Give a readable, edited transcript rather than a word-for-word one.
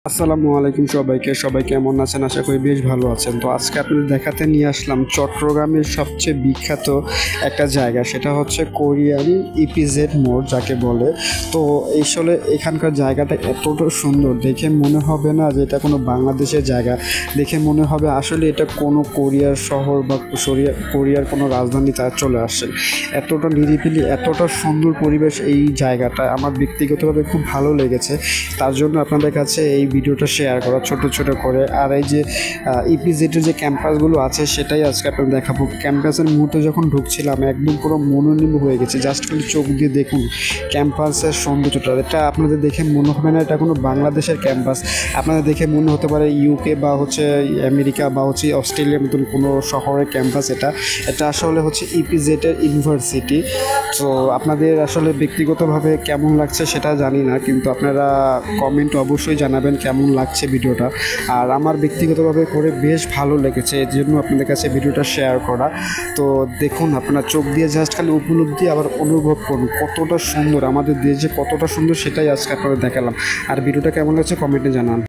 আসসালামু আলাইকুম সবাই কেমন আছেন? আশা করি বেশ ভালো আছেন। তো আজকে আপনাদের দেখাতে নিয়ে আসলাম চট্টগ্রামের সবচেয়ে বিখ্যাত একটা জায়গা, সেটা হচ্ছে কোরিয়ান ইপিজেড মোড় যাকে বলে। তো আসলে এখানকার জায়গাটা এতটা সুন্দর, দেখে মনে হবে না যে এটা কোনো বাংলাদেশের জায়গা, দেখে মনে হবে আসলে এটা কোনো কোরিয়ার শহর বা কোরিয়ার কোনো রাজধানী তারা চলে আসছেন। এতটা নিরিবিলি, এতটা সুন্দর পরিবেশ এই জায়গাটা আমার ব্যক্তিগতভাবে খুব ভালো লেগেছে। তার জন্য আপনাদের কাছে এই ভিডিওটা শেয়ার করা ছোট ছোট করে। আর এই যে ইপিজেডের যে ক্যাম্পাসগুলো আছে সেটাই আজকে আপনাদের দেখাবো। ক্যাম্পাসের মুহূর্তে যখন ঢুকছিলাম একদম পুরো মনোনিম হয়ে গেছে। জাস্ট খালি চোখ দিয়ে দেখুন ক্যাম্পাসের সৌন্দর্যটা। এটা আপনাদের দেখে মনে হবে না এটা কোনো বাংলাদেশের ক্যাম্পাস, আপনাদের দেখে মনে হতে পারে ইউকে বা হচ্ছে আমেরিকা বা হচ্ছে অস্ট্রেলিয়ার মতন কোনো শহরের ক্যাম্পাস। এটা আসলে হচ্ছে ইপিজেডের ইউনিভার্সিটি। তো আপনাদের আসলে ব্যক্তিগতভাবে কেমন লাগছে সেটা জানি না, কিন্তু আপনারা কমেন্ট অবশ্যই জানাবেন কেমন লাগছে ভিডিওটা। আর আমার ব্যক্তিগতভাবে করে বেশ ভালো লেগেছে, এর জন্য আপনাদের কাছে ভিডিওটা শেয়ার করা। তো দেখুন, আপনার চোখ দিয়ে জাস্ট খালি উপলব্ধি আবার অনুভব করুন কতটা সুন্দর আমাদের দেশ, যে কতটা সুন্দর সেটাই আজকে আপনাদের দেখালাম। আর ভিডিওটা কেমন লাগছে কমেন্টে জানান।